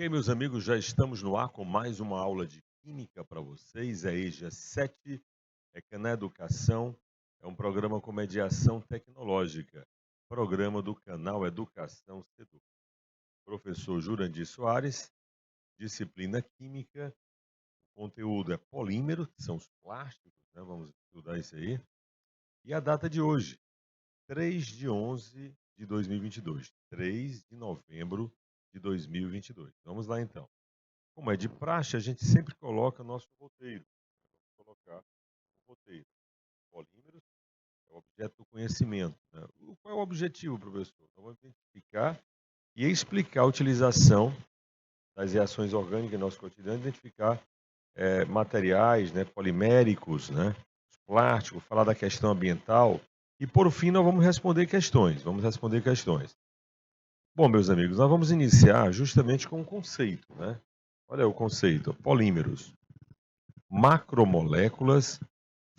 Ok, meus amigos, já estamos no ar com mais uma aula de Química para vocês. É EJA 7, na Educação, é um programa com mediação tecnológica, programa do canal Educação Sedu. Professor Jurandir Soares, disciplina Química, o conteúdo é polímero, que são os plásticos, né? Vamos estudar isso aí. E a data de hoje, 3 de 11 de 2022, 3 de novembro de 2022. Vamos lá então. Como é de praxe, a gente sempre coloca nosso roteiro. Vamos colocar o roteiro. Polímeros é o objeto do conhecimento, né? Qual é o objetivo, professor? Nós vamos identificar e explicar a utilização das reações orgânicas em nosso cotidiano, identificar materiais, né, poliméricos, né, os plásticos, falar da questão ambiental e, por fim, nós vamos responder questões. Bom, meus amigos, nós vamos iniciar justamente com um conceito, né? Olha o conceito, polímeros. Macromoléculas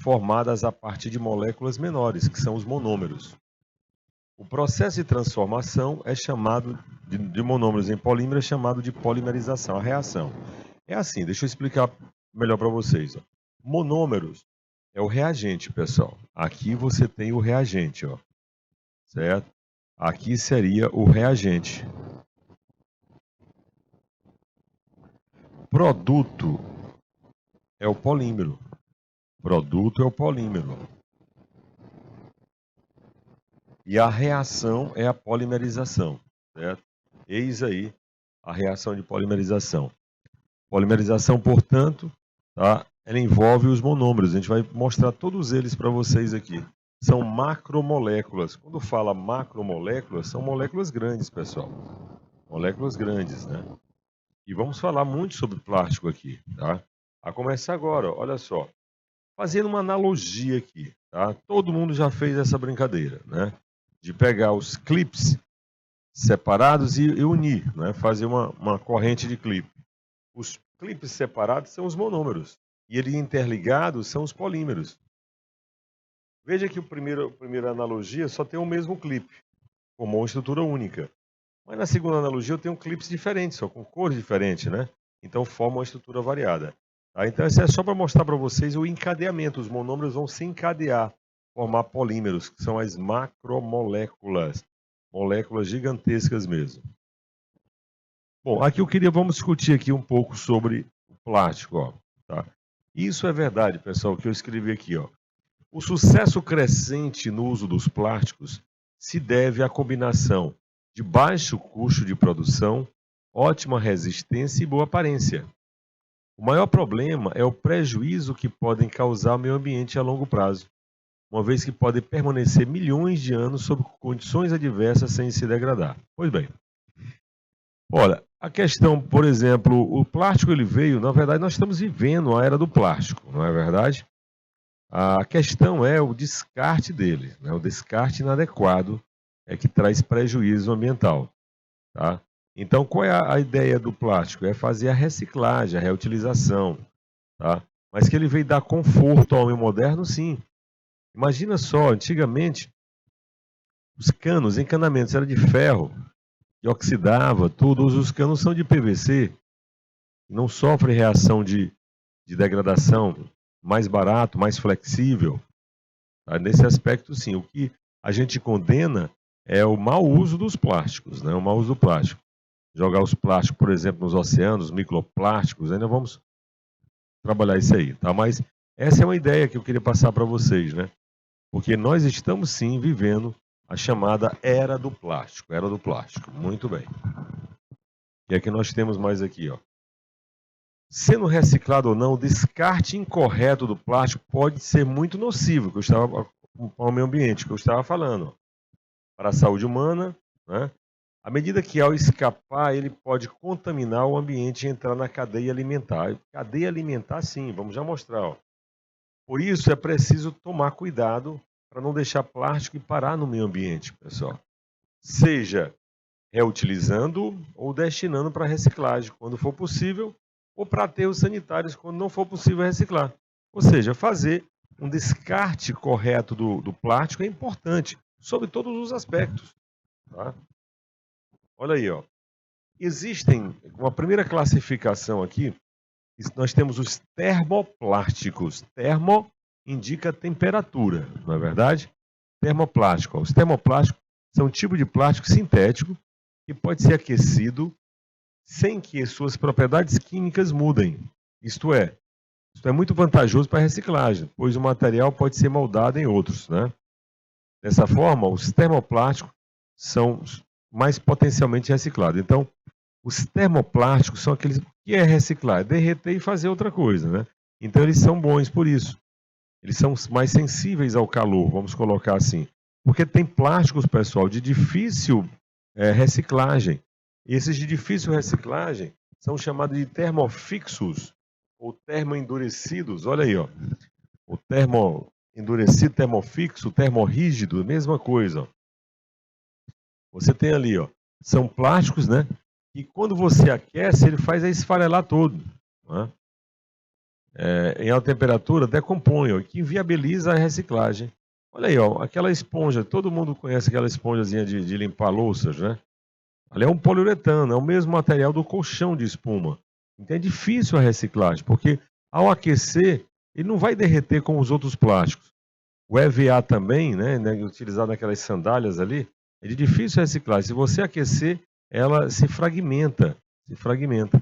formadas a partir de moléculas menores, que são os monômeros. O processo de transformação é chamado de monômeros em polímeros, é chamado de polimerização, a reação. É assim, deixa eu explicar melhor para vocês. Ó. Monômeros é o reagente, pessoal. Aqui você tem o reagente, ó, certo? Aqui seria o reagente. Produto é o polímero. Produto é o polímero. E a reação é a polimerização, certo? Eis aí a reação de polimerização. Polimerização, portanto, tá? Ela envolve os monômeros. A gente vai mostrar todos eles para vocês aqui. São macromoléculas. Quando fala macromoléculas, são moléculas grandes, pessoal. Moléculas grandes, né? E vamos falar muito sobre plástico aqui, tá? A começar agora, ó, olha só. Fazendo uma analogia aqui, tá? Todo mundo já fez essa brincadeira, né? De pegar os clipes separados e unir, né? Fazer uma corrente de clipe. Os clipes separados são os monômeros e eles interligados são os polímeros. Veja que a primeira analogia só tem o mesmo clipe, formou uma estrutura única. Mas na segunda analogia eu tenho clipes diferentes, só com cores diferentes, né? Então forma uma estrutura variada. Tá? Então isso é só para mostrar para vocês o encadeamento. Os monômeros vão se encadear, formar polímeros, que são as macromoléculas. Moléculas gigantescas mesmo. Bom, aqui vamos discutir aqui um pouco sobre o plástico, ó, tá? Isso é verdade, pessoal, que eu escrevi aqui, ó. O sucesso crescente no uso dos plásticos se deve à combinação de baixo custo de produção, ótima resistência e boa aparência. O maior problema é o prejuízo que podem causar ao meio ambiente a longo prazo, uma vez que podem permanecer milhões de anos sob condições adversas sem se degradar. Pois bem, olha, a questão, por exemplo, o plástico ele veio, na verdade nós estamos vivendo a era do plástico, não é verdade? A questão é o descarte dele, né? O descarte inadequado é que traz prejuízo ambiental, tá? Então, qual é a ideia do plástico? É fazer a reciclagem, a reutilização, tá? Mas que ele veio dar conforto ao homem moderno, sim. Imagina só, antigamente, os canos, encanamentos eram de ferro, que oxidava, tudo. Hoje os canos são de PVC, não sofre reação de degradação, mais barato, mais flexível. Tá? Nesse aspecto, sim. O que a gente condena é o mau uso dos plásticos, né? O mau uso do plástico. Jogar os plásticos, por exemplo, nos oceanos, microplásticos, ainda vamos trabalhar isso aí, tá? Mas essa é uma ideia que eu queria passar para vocês, né? Porque nós estamos sim vivendo a chamada era do plástico, era do plástico. Muito bem. E aqui nós temos mais aqui, ó. Sendo reciclado ou não, o descarte incorreto do plástico pode ser muito nocivo, que eu estava para o meio ambiente, que eu estava falando, para a saúde humana, né? À medida que ao escapar, ele pode contaminar o ambiente e entrar na cadeia alimentar. Cadeia alimentar, sim, vamos já mostrar, ó. Por isso é preciso tomar cuidado para não deixar plástico e parar no meio ambiente, pessoal. Seja reutilizando ou destinando para reciclagem, quando for possível, ou para aterros sanitários, quando não for possível reciclar. Ou seja, fazer um descarte correto do plástico é importante, sob todos os aspectos. Tá? Olha aí, ó. Existem, uma primeira classificação aqui, nós temos os termoplásticos. Termo indica temperatura, não é verdade? Termoplástico. Os termoplásticos são um tipo de plástico sintético que pode ser aquecido sem que suas propriedades químicas mudem. Isto é muito vantajoso para a reciclagem, pois o material pode ser moldado em outros, né? Dessa forma, os termoplásticos são mais potencialmente reciclados. Então, os termoplásticos são aqueles que é reciclar, é derreter e fazer outra coisa, né? Então, eles são bons por isso. Eles são mais sensíveis ao calor, vamos colocar assim. Porque tem plásticos, pessoal, de difícil reciclagem. E esses de difícil reciclagem são chamados de termofixos ou termoendurecidos. Olha aí, ó. O termo endurecido, termofixo, termorrígido, mesma coisa. Ó. Você tem ali, ó, são plásticos, né? E quando você aquece, ele faz esfarelar todo. Né? Em alta temperatura, decompõe, ó, que inviabiliza a reciclagem. Olha aí, ó, aquela esponja, todo mundo conhece aquela esponjazinha de limpar louças, né? Ali é um poliuretano, é o mesmo material do colchão de espuma. Então é difícil a reciclagem, porque ao aquecer, ele não vai derreter como os outros plásticos. O EVA também, né, utilizado naquelas sandálias ali, é de difícil reciclagem. Se você aquecer, ela se fragmenta, se fragmenta.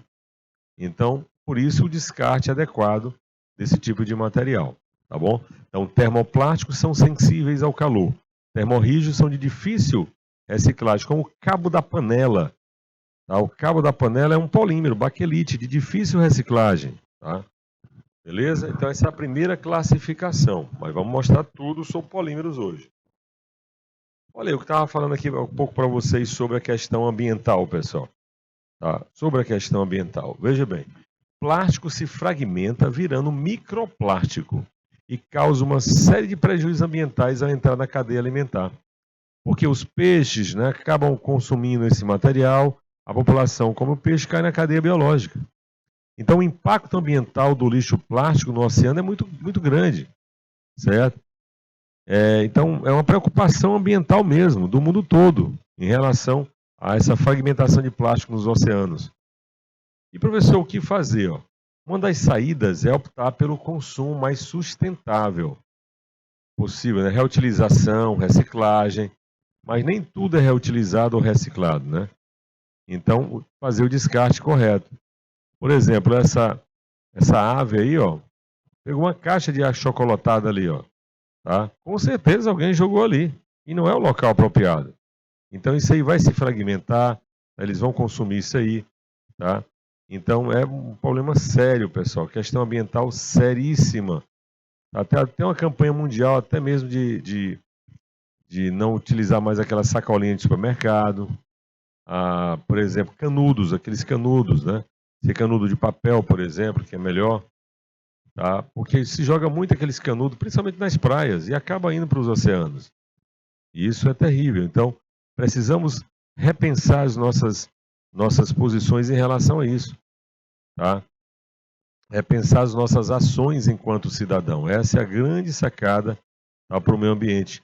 Então, por isso o descarte adequado desse tipo de material, tá bom? Então, termoplásticos são sensíveis ao calor. Termorrígidos são de difícil reciclagem, como o cabo da panela. Tá? O cabo da panela é um polímero, baquelite, de difícil reciclagem, tá? Beleza? Então, essa é a primeira classificação. Mas vamos mostrar tudo sobre polímeros hoje. Olha, eu estava falando aqui um pouco para vocês sobre a questão ambiental, pessoal. Tá? Sobre a questão ambiental. Veja bem, plástico se fragmenta virando microplástico e causa uma série de prejuízos ambientais ao entrar na cadeia alimentar. Porque os peixes, né, acabam consumindo esse material, a população come o peixe cai na cadeia biológica. Então, o impacto ambiental do lixo plástico no oceano é muito, muito grande, certo? Então, é uma preocupação ambiental mesmo, do mundo todo, em relação a essa fragmentação de plástico nos oceanos. E, professor, o que fazer? Ó? Uma das saídas é optar pelo consumo mais sustentável possível, né? Reutilização, reciclagem, mas nem tudo é reutilizado ou reciclado, né? Então, fazer o descarte correto. Por exemplo, essa ave aí, ó, pegou uma caixa de achocolatado ali, ó, tá? Com certeza alguém jogou ali e não é o local apropriado. Então isso aí vai se fragmentar, eles vão consumir isso aí, tá? Então é um problema sério, pessoal, questão ambiental seríssima. Até uma campanha mundial, até mesmo de não utilizar mais aquela sacolinha de supermercado, por exemplo, canudos, aqueles canudos, né? Esse canudo de papel, por exemplo, que é melhor, tá? Porque se joga muito aqueles canudos, principalmente nas praias, e acaba indo para os oceanos. E isso é terrível. Então, precisamos repensar as nossas posições em relação a isso, tá? Repensar as nossas ações enquanto cidadão. Essa é a grande sacada, tá, para o meio ambiente.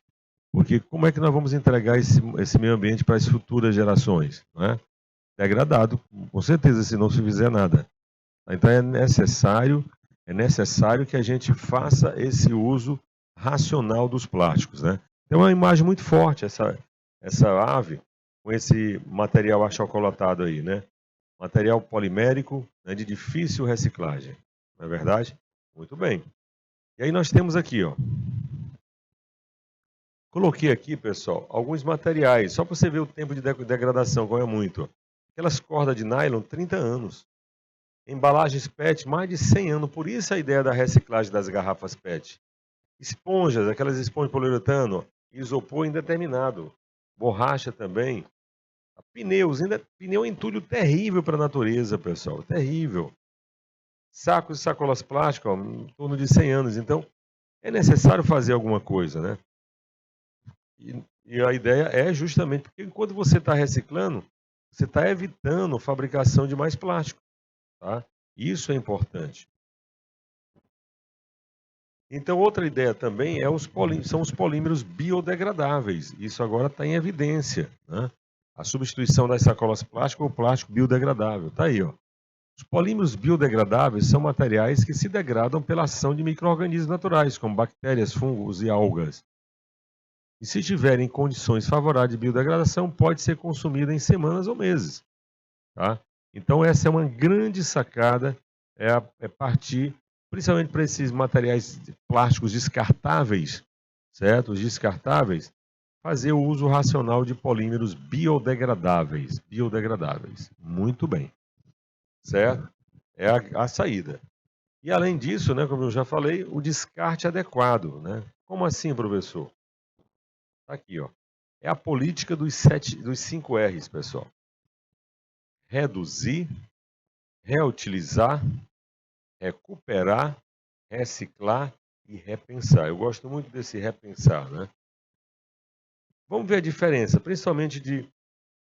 Porque como é que nós vamos entregar esse meio ambiente para as futuras gerações? Né? Degradado, com certeza, se não se fizer nada. Então é necessário que a gente faça esse uso racional dos plásticos, né? Tem uma imagem muito forte essa ave com esse material achocolatado aí, né? Material polimérico, né, de difícil reciclagem, não é verdade? Muito bem. E aí nós temos aqui, ó. Coloquei aqui, pessoal, alguns materiais, só para você ver o tempo de degradação, como é muito. Aquelas cordas de nylon, 30 anos. Embalagens PET, mais de 100 anos. Por isso a ideia da reciclagem das garrafas PET. Esponjas, aquelas esponjas de poliuretano, isopor indeterminado. Borracha também. Pneus, pneu é entulho terrível para a natureza, pessoal. Terrível. Sacos e sacolas plásticas, ó, em torno de 100 anos. Então, é necessário fazer alguma coisa, né? E a ideia é justamente porque enquanto você está reciclando, você está evitando a fabricação de mais plástico, tá? Isso é importante. Então, outra ideia também são os polímeros biodegradáveis. Isso agora está em evidência, né? A substituição das sacolas plásticas por plástico biodegradável. Está aí, ó. Os polímeros biodegradáveis são materiais que se degradam pela ação de micro-organismos naturais, como bactérias, fungos e algas. E se tiverem condições favoráveis de biodegradação, pode ser consumido em semanas ou meses. Tá? Então, essa é uma grande sacada, é partir, principalmente para esses materiais plásticos descartáveis, certo? Os descartáveis, fazer o uso racional de polímeros biodegradáveis. Biodegradáveis. Muito bem. Certo? É a saída. E além disso, né, como eu já falei, o descarte adequado. Né? Como assim, professor? Está aqui, ó. É a política dos 5 R's, pessoal. Reduzir, reutilizar, recuperar, reciclar e repensar. Eu gosto muito desse repensar, né? Vamos ver a diferença, principalmente de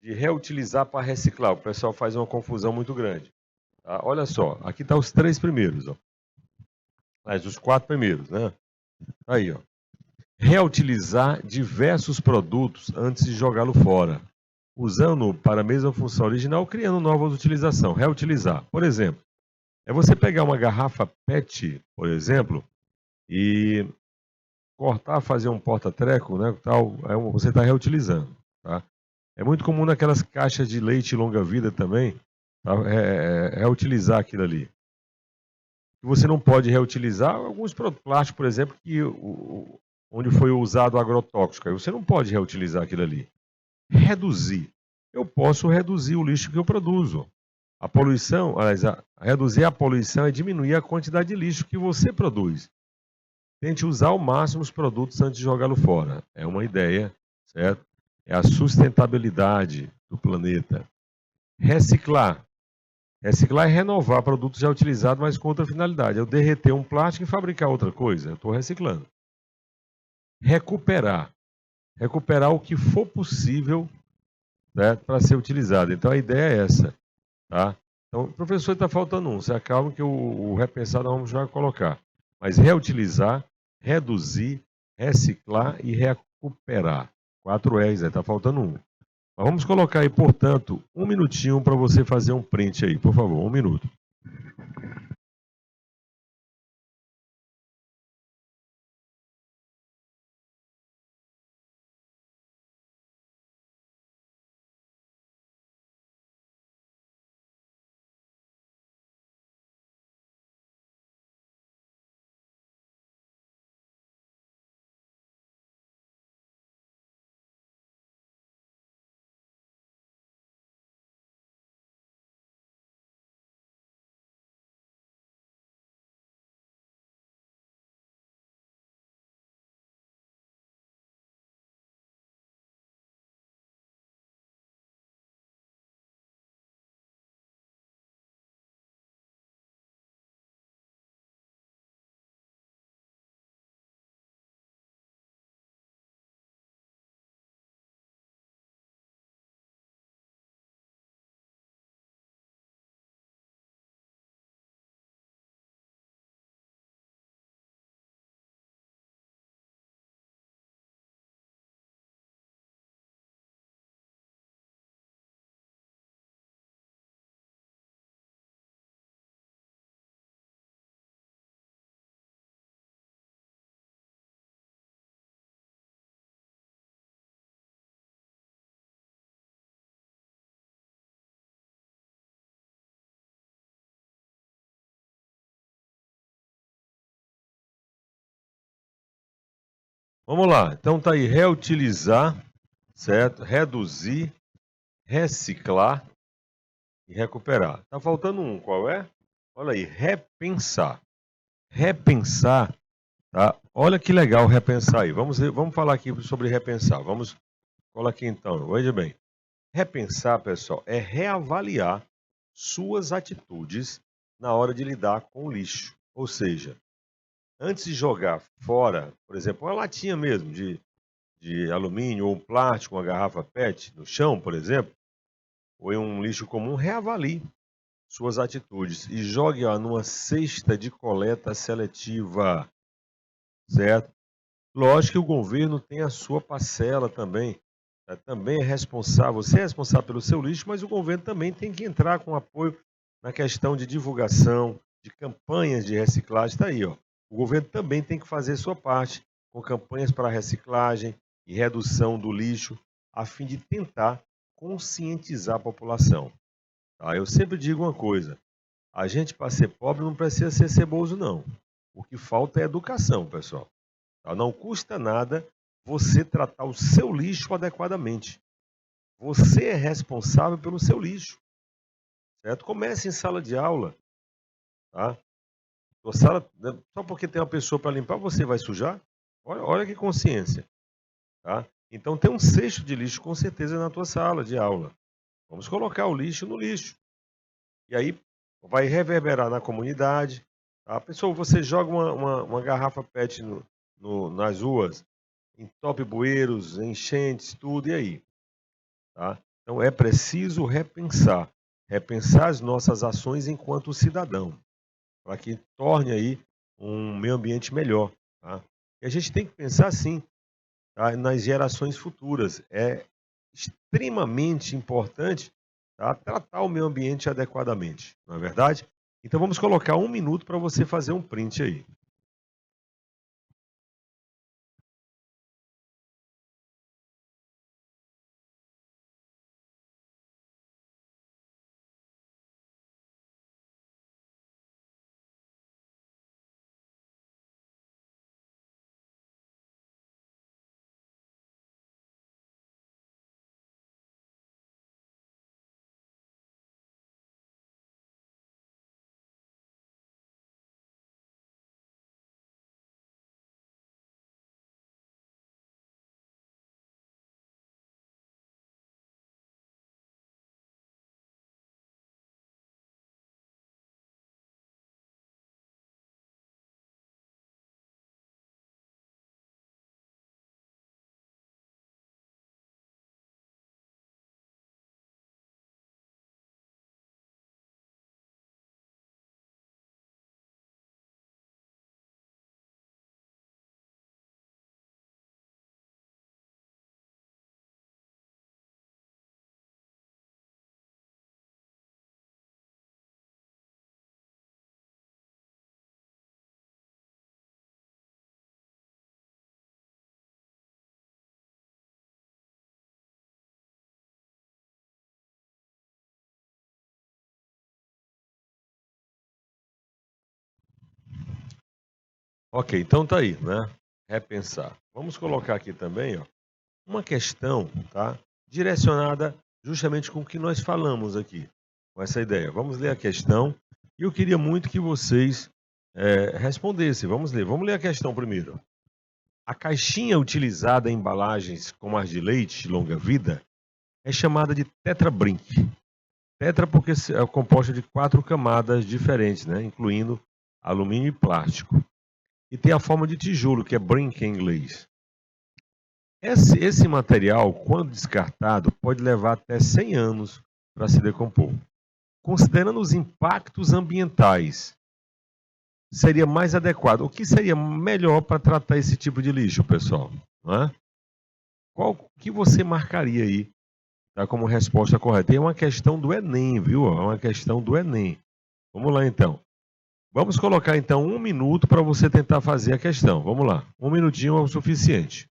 reutilizar para reciclar. O pessoal faz uma confusão muito grande. Tá? Olha só, aqui estão os 3 primeiros, ó. Mas os 4 primeiros, né? Aí, ó. Reutilizar diversos produtos antes de jogá-lo fora, usando para a mesma função original, criando novas utilizações. Reutilizar. Por exemplo, é você pegar uma garrafa PET, por exemplo, e cortar, fazer um porta-treco, né, tal, você está reutilizando. Tá? É muito comum naquelas caixas de leite longa-vida também, tá? Reutilizar aquilo ali. Você não pode reutilizar alguns plásticos, por exemplo, onde foi usado agrotóxico. Aí você não pode reutilizar aquilo ali. Reduzir. Eu posso reduzir o lixo que eu produzo. A poluição, aliás, reduzir a poluição é diminuir a quantidade de lixo que você produz. Tente usar ao máximo os produtos antes de jogá-lo fora. É uma ideia, certo? É a sustentabilidade do planeta. Reciclar. Reciclar é renovar produtos já utilizados, mas com outra finalidade. Eu derreter um plástico e fabricar outra coisa. Eu estou reciclando. Recuperar. Recuperar o que for possível, né, para ser utilizado. Então a ideia é essa. Tá? Então, professor, está faltando um. Se acalma que o repensar nós vamos já colocar. Mas reutilizar, reduzir, reciclar e recuperar. 4 R's, está faltando um. Mas vamos colocar aí, portanto, um minutinho para você fazer um print aí, por favor, 1 minuto. Vamos lá. Então tá aí, reutilizar, certo? Reduzir, reciclar e recuperar. Tá faltando um, qual é? Olha aí, repensar. Repensar, tá? Olha que legal repensar aí. Vamos falar aqui sobre repensar. Vamos colocar aqui então. Veja bem. Repensar, pessoal, é reavaliar suas atitudes na hora de lidar com o lixo. Ou seja, antes de jogar fora, por exemplo, uma latinha mesmo de alumínio ou um plástico, uma garrafa PET no chão, por exemplo, ou em um lixo comum, reavalie suas atitudes e jogue numa cesta de coleta seletiva, certo? Lógico que o governo tem a sua parcela também. também é responsável, você é responsável pelo seu lixo, mas o governo também tem que entrar com apoio na questão de divulgação, de campanhas de reciclagem. Está aí, ó. O governo também tem que fazer sua parte com campanhas para reciclagem e redução do lixo, a fim de tentar conscientizar a população. Tá? Eu sempre digo uma coisa: a gente, para ser pobre, não precisa ser ceboso, não. O que falta é educação, pessoal. Tá? Não custa nada você tratar o seu lixo adequadamente. Você é responsável pelo seu lixo, certo? Comece em sala de aula, tá? Sua sala, né, só porque tem uma pessoa para limpar, você vai sujar? Olha que consciência, tá? Então tem um cesto de lixo com certeza na tua sala de aula. Vamos colocar o lixo no lixo. E aí vai reverberar na comunidade. Tá? Pessoal, você joga uma garrafa PET nas ruas, entope bueiros, enchentes, tudo, e aí? Tá? Então é preciso repensar as nossas ações enquanto cidadão, para que torne aí um meio ambiente melhor. Tá? E a gente tem que pensar assim, tá? Nas gerações futuras. É extremamente importante, tá? Tratar o meio ambiente adequadamente, não é verdade? Então vamos colocar 1 minuto para você fazer um print aí. Ok, então tá aí, né? Repensar. Vamos colocar aqui também, ó, uma questão, tá? Direcionada justamente com o que nós falamos aqui, com essa ideia. Vamos ler a questão e eu queria muito que vocês respondessem. Vamos ler a questão primeiro. A caixinha utilizada em embalagens como as de leite longa-vida é chamada de Tetra Brink. Tetra porque é composta de 4 camadas diferentes, né? Incluindo alumínio e plástico. E tem a forma de tijolo, que é Brink em inglês. Esse material, quando descartado, pode levar até 100 anos para se decompor. Considerando os impactos ambientais, seria mais adequado. O que seria melhor para tratar esse tipo de lixo, pessoal? Não é? Qual que você marcaria aí, tá, como resposta correta? É uma questão do Enem, viu? É uma questão do Enem. Vamos lá então. Vamos colocar então 1 minuto para você tentar fazer a questão. Vamos lá. 1 minutinho é o suficiente.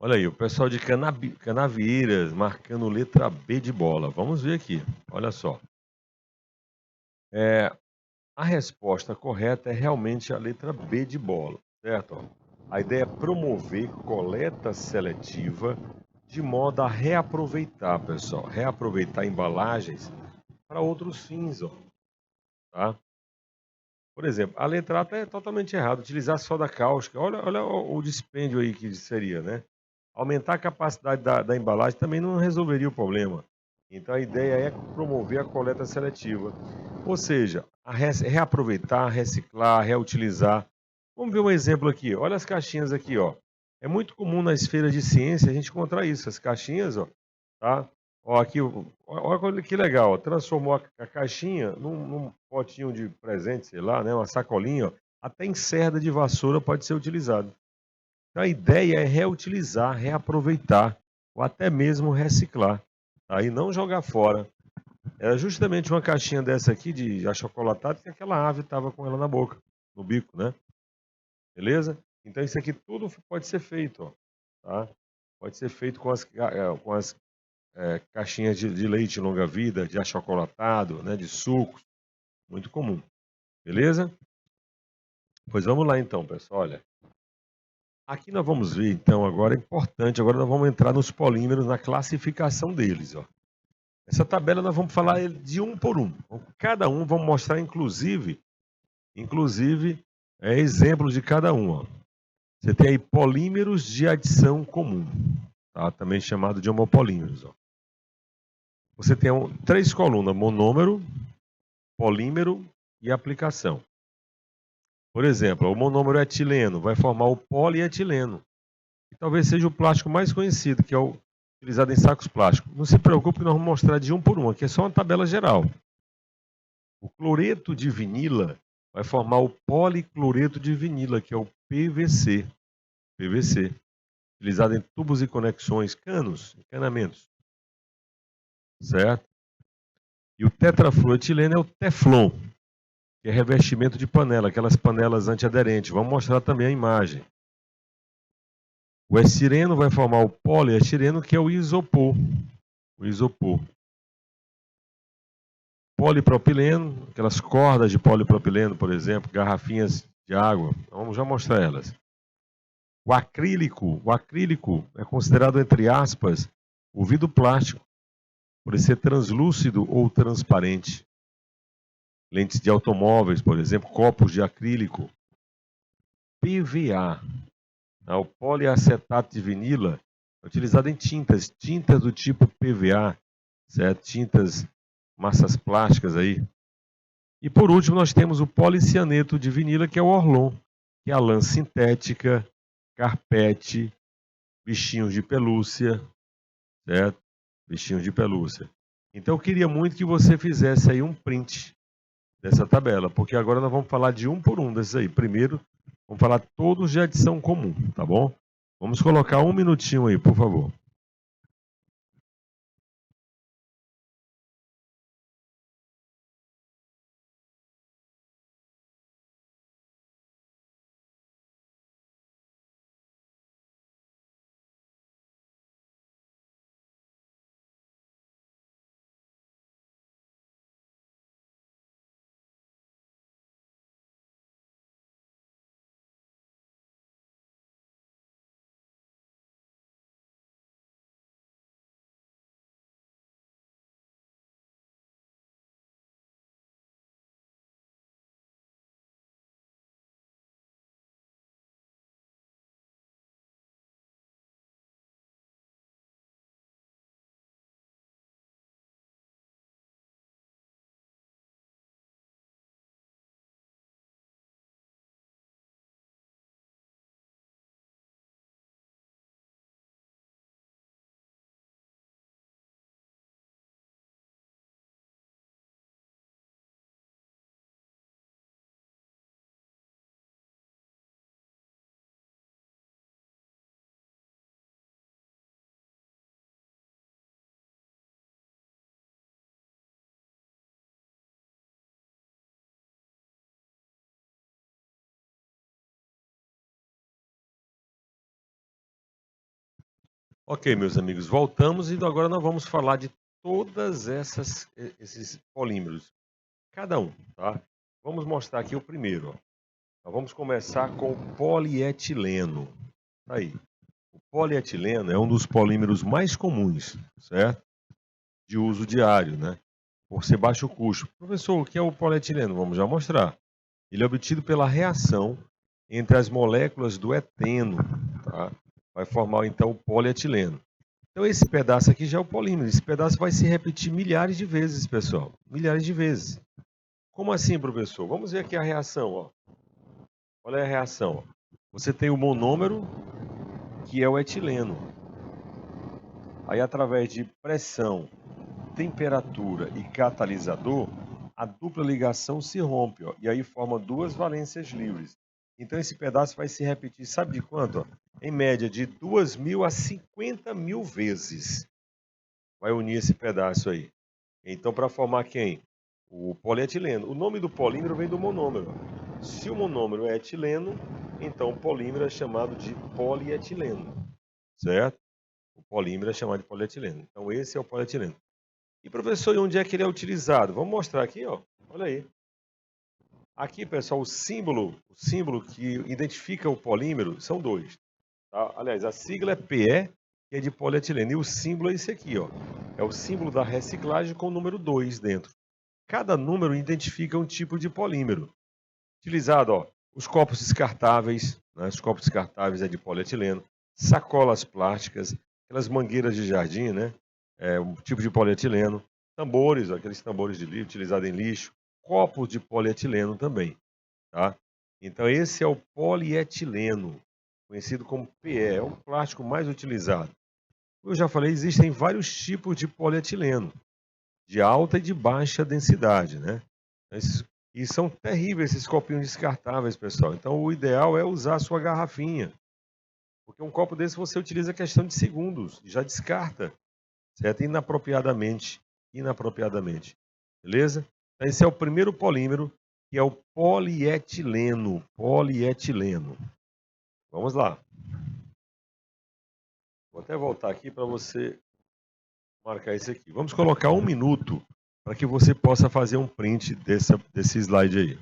Olha aí, o pessoal de Canavieiras marcando letra B de bola. Vamos ver aqui. Olha só. É, a resposta correta é realmente a letra B de bola, certo? A ideia é promover coleta seletiva de modo a reaproveitar, pessoal, reaproveitar embalagens para outros fins, ó, tá? Por exemplo, a letra A tá totalmente errada, utilizar soda cáustica. Olha o dispêndio aí que seria, né? Aumentar a capacidade da embalagem também não resolveria o problema. Então a ideia é promover a coleta seletiva. Ou seja, reaproveitar, reciclar, reutilizar. Vamos ver um exemplo aqui. Olha as caixinhas aqui, ó. É muito comum nas feiras de ciência a gente encontrar isso. As caixinhas, ó, tá? Ó, aqui, olha que legal. Ó. Transformou a caixinha num potinho de presente, sei lá, né? Uma sacolinha, ó. Até encerda de vassoura pode ser utilizado. Então, a ideia é reutilizar, reaproveitar ou até mesmo reciclar, tá? E não jogar fora. Era justamente uma caixinha dessa aqui de achocolatado que aquela ave estava com ela na boca, no bico, né? Beleza? Então isso aqui tudo pode ser feito, ó, tá? Pode ser feito com as caixinhas de leite longa-vida, de achocolatado, né? De sucos, muito comum. Beleza? Pois vamos lá então, pessoal. Olha, aqui nós vamos ver então agora é importante, agora nós vamos entrar nos polímeros na classificação deles, ó. Essa tabela nós vamos falar de um por um. Cada um vamos mostrar inclusive exemplos de cada um, ó. Você tem aí polímeros de adição comum, tá? Também chamado de homopolímeros, ó. Você tem três colunas: monômero, polímero e aplicação. Por exemplo, o monômero etileno vai formar o polietileno, que talvez seja o plástico mais conhecido, que é o utilizado em sacos plásticos. Não se preocupe que nós vamos mostrar de um por um, aqui é só uma tabela geral. O cloreto de vinila vai formar o policloreto de vinila, que é o PVC. PVC, utilizado em tubos e conexões, canos, encanamentos, certo? E o tetrafluoetileno é o Teflon, que é revestimento de panela, aquelas panelas antiaderentes. Vamos mostrar também a imagem. O estireno vai formar o poliestireno, que é o isopor. O isopor. Polipropileno, aquelas cordas de polipropileno, por exemplo, garrafinhas de água. Vamos já mostrar elas. O acrílico é considerado, entre aspas, o vidro plástico, por ele ser translúcido ou transparente. Lentes de automóveis, por exemplo, copos de acrílico. PVA, o poliacetato de vinila, é utilizado em tintas do tipo PVA, certo? Tintas, massas plásticas aí. E por último, nós temos o policianeto de vinila, que é o Orlon, que é a lã sintética, carpete, bichinhos de pelúcia, certo? Bichinhos de pelúcia. Então eu queria muito que você fizesse aí um print dessa tabela, porque agora nós vamos falar de um por um desses aí. Primeiro, vamos falar todos de adição comum, tá bom? Vamos colocar um minutinho aí, por favor. Ok, meus amigos, voltamos e agora nós vamos falar de todas esses polímeros, cada um, tá? Vamos mostrar aqui o primeiro, ó. Nós vamos começar com o polietileno. Aí, o polietileno é um dos polímeros mais comuns, certo? De uso diário, né? Por ser baixo custo. Professor, o que é o polietileno? Vamos já mostrar. Ele é obtido pela reação entre as moléculas do eteno, tá? Vai formar então o polietileno. Então esse pedaço aqui já é o polímero. Esse pedaço vai se repetir milhares de vezes, pessoal. Milhares de vezes. Como assim, professor? Vamos ver aqui a reação, ó. Olha a reação, ó. Você tem o monômero, que é o etileno. Aí através de pressão, temperatura e catalisador, a dupla ligação se rompe, ó, e aí forma duas valências livres. Então esse pedaço vai se repetir, sabe de quanto? Ó? Em média de 2.000 a 50.000 vezes. Vai unir esse pedaço aí. Então, para formar quem? O polietileno. O nome do polímero vem do monômero. Se o monômero é etileno, então o polímero é chamado de polietileno. Certo? O polímero é chamado de polietileno. Então, esse é o polietileno. E, professor, e onde é que ele é utilizado? Vamos mostrar aqui, ó. Olha aí. Aqui, pessoal, o símbolo que identifica o polímero são dois. Tá? Aliás, a sigla é PE, que é de polietileno. E o símbolo é esse aqui, ó. É o símbolo da reciclagem com o número 2 dentro. Cada número identifica um tipo de polímero. Utilizado, ó, os copos descartáveis, né? Os copos descartáveis é de polietileno. Sacolas plásticas, aquelas mangueiras de jardim, né? É um tipo de polietileno. Tambores, ó, aqueles tambores de lixo utilizados em lixo. Copos de polietileno também, tá? Então esse é o polietileno, conhecido como PE, é o plástico mais utilizado. Como eu já falei, existem vários tipos de polietileno, de alta e de baixa densidade, né? E são terríveis esses copinhos descartáveis, pessoal. Então o ideal é usar a sua garrafinha, porque um copo desse você utiliza questão de segundos e já descarta, certo? Inapropriadamente. Beleza? Então, esse é o primeiro polímero, que é o polietileno. Polietileno. Vamos lá. Vou até voltar aqui para você marcar isso aqui. Vamos colocar 1 minuto para que você possa fazer um print desse slide aí.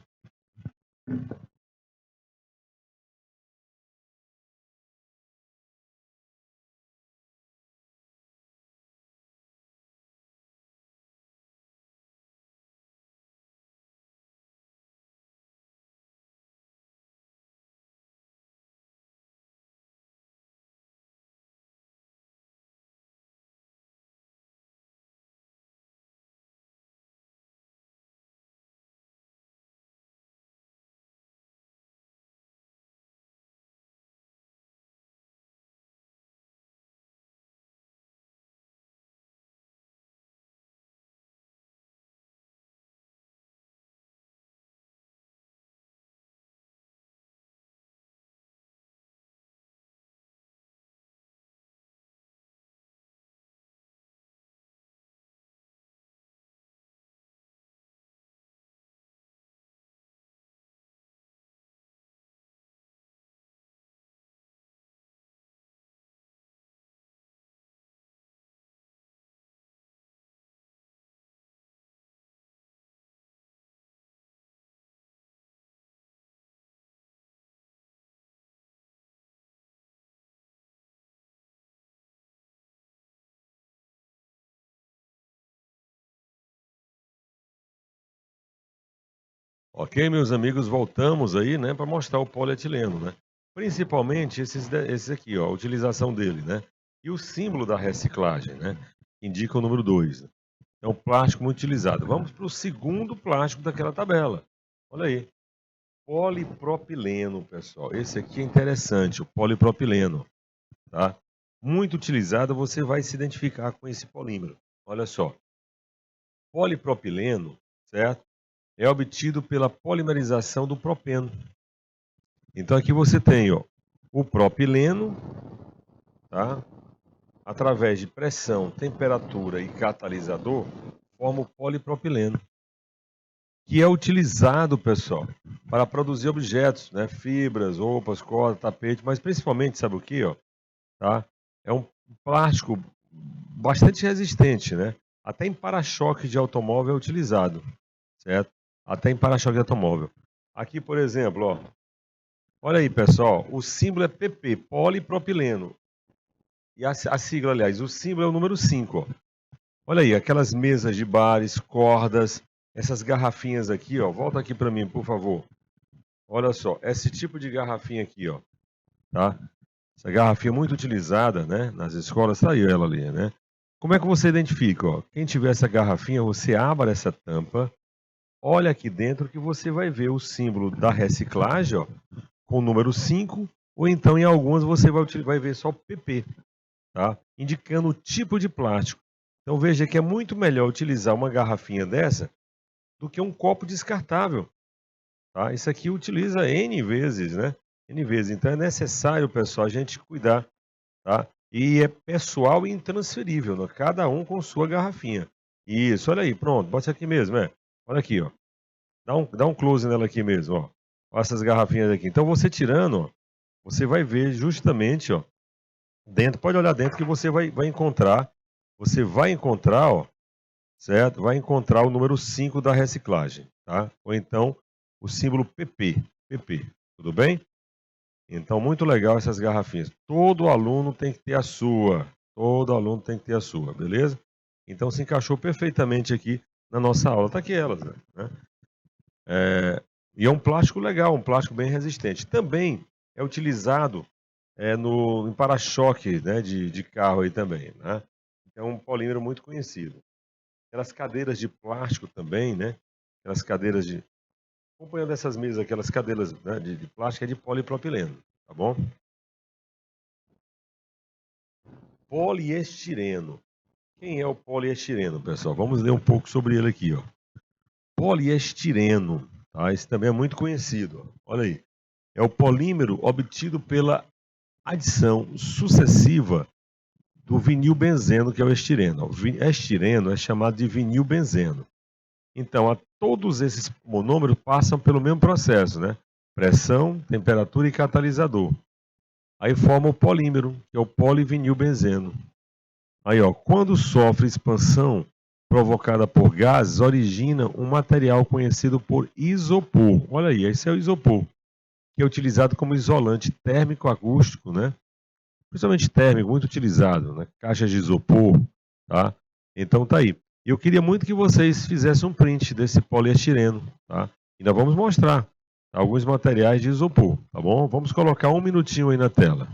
Ok, meus amigos, voltamos aí, né, para mostrar o polietileno, né? Principalmente esses aqui, ó, a utilização dele, né? E o símbolo da reciclagem, né? Indica o número 2. Né? É um plástico muito utilizado. Vamos para o segundo plástico daquela tabela. Olha aí. Polipropileno, pessoal. Esse aqui é interessante, o polipropileno, tá? Muito utilizado, você vai se identificar com esse polímero. Olha só. Polipropileno, certo? É obtido pela polimerização do propeno. Então aqui você tem, ó, o propileno, tá? Através de pressão, temperatura e catalisador, forma o polipropileno, que é utilizado, pessoal, para produzir objetos, né? Fibras, roupas, cordas, tapete, mas principalmente, sabe o que, ó? Tá? É um plástico bastante resistente, né? Até em para-choque de automóvel é utilizado, certo? Até em para-choque de automóvel. Aqui, por exemplo, ó, olha aí, pessoal, o símbolo é PP, polipropileno. E a sigla, aliás, o símbolo é o número 5, ó. Olha aí, aquelas mesas de bares, cordas, essas garrafinhas aqui, ó. Volta aqui para mim, por favor. Olha só, esse tipo de garrafinha aqui, ó, tá? Essa garrafinha é muito utilizada, né, nas escolas, tá aí ela ali, né? Como é que você identifica, ó? Quem tiver essa garrafinha, você abre essa tampa, olha aqui dentro que você vai ver o símbolo da reciclagem, ó, com o número 5, ou então em algumas você vai ver só PP, tá? Indicando o tipo de plástico. Então veja que é muito melhor utilizar uma garrafinha dessa do que um copo descartável, tá? Isso aqui utiliza N vezes, né? N vezes. Então é necessário, pessoal, a gente cuidar, tá? E é pessoal e intransferível, né? Cada um com sua garrafinha. Isso, olha aí, pronto, bota aqui mesmo, é. Olha aqui, ó. Dá um close nela aqui mesmo, ó. Olha essas garrafinhas aqui. Então você tirando, ó, você vai ver justamente, ó, dentro, pode olhar dentro que você vai encontrar, ó, certo? Vai encontrar o número 5 da reciclagem, tá? Ou então o símbolo PP, tudo bem? Então, muito legal essas garrafinhas. Todo aluno tem que ter a sua. Todo aluno tem que ter a sua, beleza? Então, se encaixou perfeitamente aqui na nossa aula. Tá aqui elas, né? E é um plástico legal, um plástico bem resistente. Também é utilizado em para-choque, né, de carro aí também, né? É um polímero muito conhecido. Aquelas cadeiras de plástico também, né? Aquelas cadeiras de... Acompanhando essas mesas, aquelas cadeiras, né, de plástico é de polipropileno, tá bom? Poliestireno. Quem é o poliestireno, pessoal? Vamos ler um pouco sobre ele aqui, ó. Poliestireno, tá? Esse também é muito conhecido, ó. Olha aí. É o polímero obtido pela adição sucessiva do vinilbenzeno, que é o estireno. O estireno é chamado de vinilbenzeno. Então, todos esses monômeros passam pelo mesmo processo, né? Pressão, temperatura e catalisador. Aí forma o polímero, que é o polivinilbenzeno. Aí, ó, quando sofre expansão provocada por gases, origina um material conhecido por isopor. Olha aí, esse é o isopor, que é utilizado como isolante térmico acústico, né? Principalmente térmico, muito utilizado, né? Caixas de isopor, tá? Então tá aí. Eu queria muito que vocês fizessem um print desse poliestireno, tá? E nós vamos mostrar alguns materiais de isopor, tá bom? Vamos colocar um minutinho aí na tela.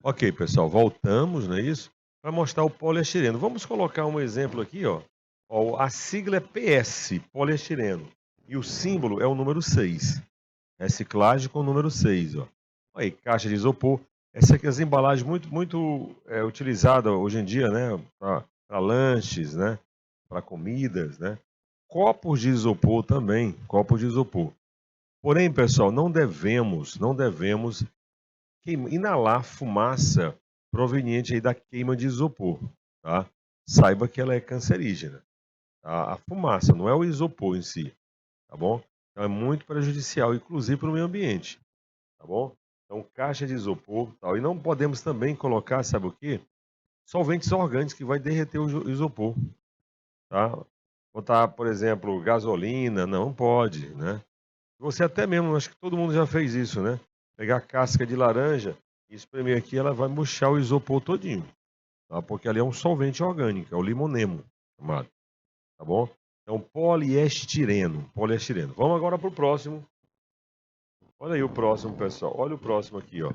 Ok, pessoal, voltamos, não é isso? Para mostrar o poliestireno. Vamos colocar um exemplo aqui, ó. Ó, a sigla é PS, poliestireno. E o símbolo é o número 6. Reciclagem com o número 6, ó. Aí, caixa de isopor. Essa aqui é as embalagens muito utilizada hoje em dia, né? Para lanches, né? Para comidas, né? Copos de isopor também, copos de isopor. Porém, pessoal, não devemos inalar fumaça proveniente aí da queima de isopor, tá? Saiba que ela é cancerígena. Tá? A fumaça, não é o isopor em si, tá bom? Então é muito prejudicial, inclusive para o meio ambiente, tá bom? Então caixa de isopor, tal. E não podemos também colocar, sabe o quê? Solventes orgânicos que vai derreter o isopor, tá? Botar, por exemplo, gasolina, não pode, né? Você até mesmo, acho que todo mundo já fez isso, né? Pegar casca de laranja e espremer aqui, ela vai murchar o isopor todinho, tá? Porque ali é um solvente orgânico, é o limonemo, chamado, tá bom? Então, poliestireno, poliestireno. Vamos agora para o próximo. Olha aí o próximo, pessoal. Olha o próximo aqui, ó.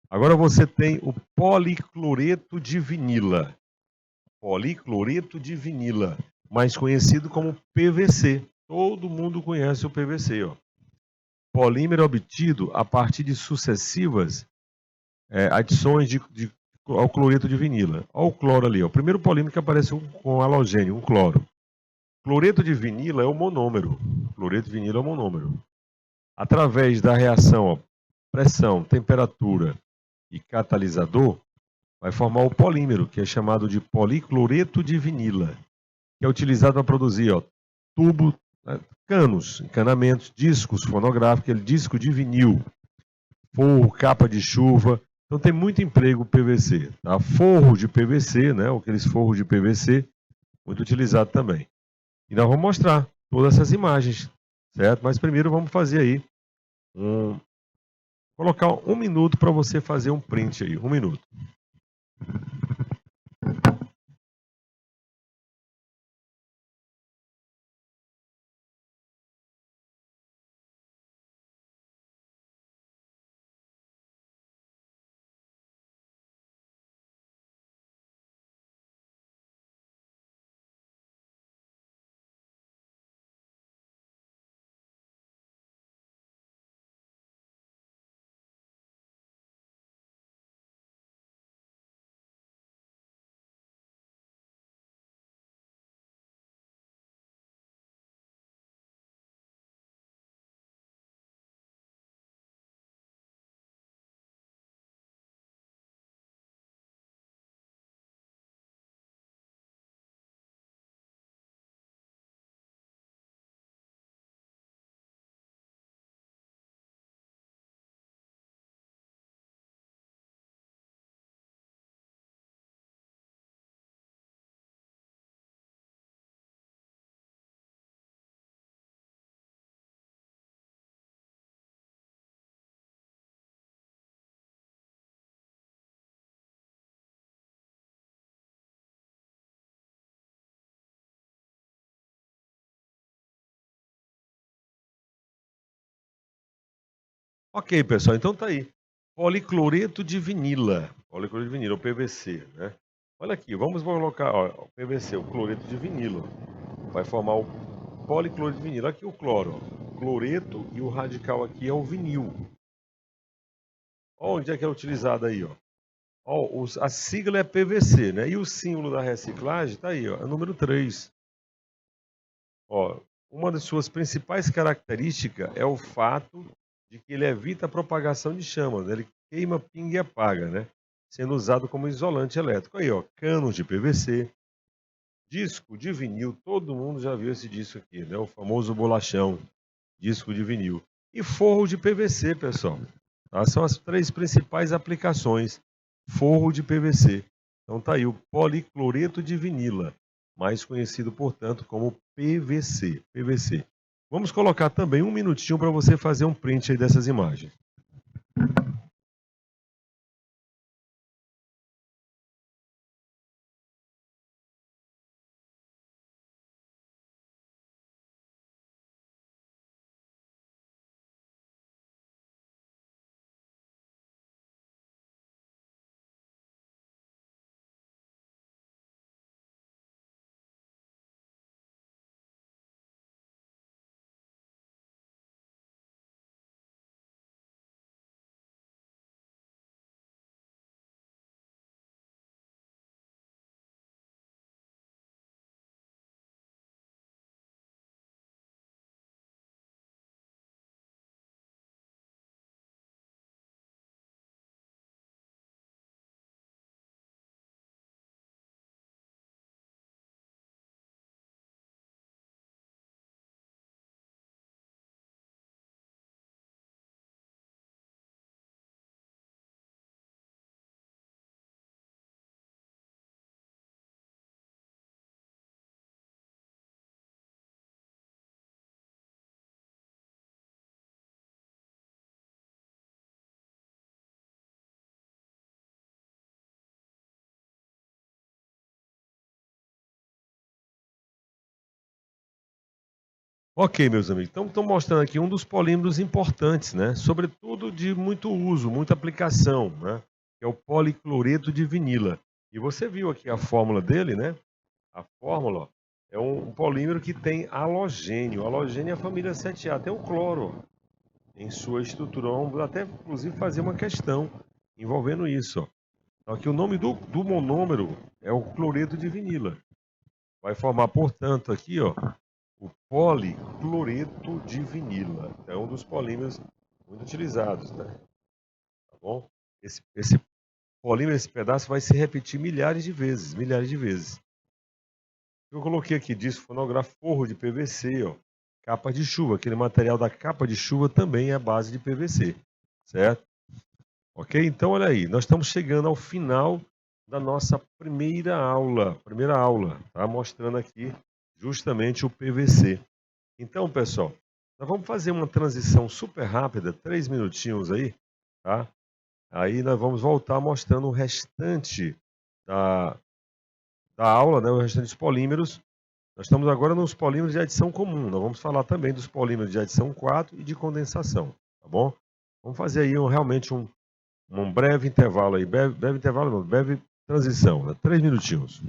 Agora você tem o policloreto de vinila. Policloreto de vinila, mais conhecido como PVC. Todo mundo conhece o PVC, ó. Polímero obtido a partir de sucessivas adições ao cloreto de vinila. Olha o cloro ali, ó. O primeiro polímero que aparece com halogênio, um cloro. Cloreto de vinila é o monômero. Cloreto de vinila é o monômero. Através da reação, ó, pressão, temperatura e catalisador, vai formar o polímero, que é chamado de policloreto de vinila, que é utilizado para produzir, ó, tubo, né, canos, encanamentos, discos fonográficos, aquele disco de vinil, forro, capa de chuva. Então tem muito emprego PVC, tá? Forro de PVC, né? Aqueles forros de PVC, muito utilizado também. E nós vamos mostrar todas essas imagens, certo? Mas primeiro vamos fazer aí colocar 1 minuto para você fazer um print aí, 1 minuto. Ok, pessoal, então tá aí. Policloreto de vinila. Policloreto de vinila, o PVC, né? Olha aqui, vamos colocar, ó, o PVC, o cloreto de vinilo. Vai formar o policloreto de vinilo. Aqui o cloro, ó. O cloreto e o radical aqui é o vinil. Onde é que é utilizado aí, ó? Ó, a sigla é PVC, né? E o símbolo da reciclagem tá aí, ó, é o número 3. Ó, uma das suas principais características é o fato de que ele evita a propagação de chamas, né? Ele queima, pinga e apaga, né? Sendo usado como isolante elétrico. Aí, ó, canos de PVC, disco de vinil, todo mundo já viu esse disco aqui, né? O famoso bolachão, disco de vinil. E forro de PVC, pessoal. Tá? São as 3 principais aplicações. Forro de PVC. Então tá aí o policloreto de vinila, mais conhecido, portanto, como PVC. PVC. Vamos colocar também 1 minutinho para você fazer um print aí dessas imagens. Ok, meus amigos. Então, estou mostrando aqui um dos polímeros importantes, né? Sobretudo de muito uso, muita aplicação, né? Que é o policloreto de vinila. E você viu aqui a fórmula dele, né? A fórmula ó, é um polímero que tem halogênio. Halogênio é a família 7A. Tem o cloro ó, em sua estrutura. Vamos até, inclusive, fazer uma questão envolvendo isso. Ó. Então, aqui o nome do monômero é o cloreto de vinila. Vai formar, portanto, aqui, ó, o policloreto de vinila. É um dos polímeros muito utilizados, né? Tá bom? Esse polímero, esse pedaço vai se repetir milhares de vezes, milhares de vezes. Eu coloquei aqui disco fonográfico, forro de PVC, ó, capa de chuva. Aquele material da capa de chuva também é a base de PVC, certo? Ok? Então, olha aí, nós estamos chegando ao final da nossa primeira aula, tá? Mostrando aqui justamente o PVC. Então, pessoal, nós vamos fazer uma transição super rápida, 3 minutinhos aí, tá? Aí nós vamos voltar mostrando o restante da, da aula, né? O restante dos polímeros. Nós estamos agora nos polímeros de adição comum. Nós vamos falar também dos polímeros de adição 4 e de condensação, tá bom? Vamos fazer aí realmente um breve intervalo aí, breve intervalo não, breve transição, né? 3 minutinhos.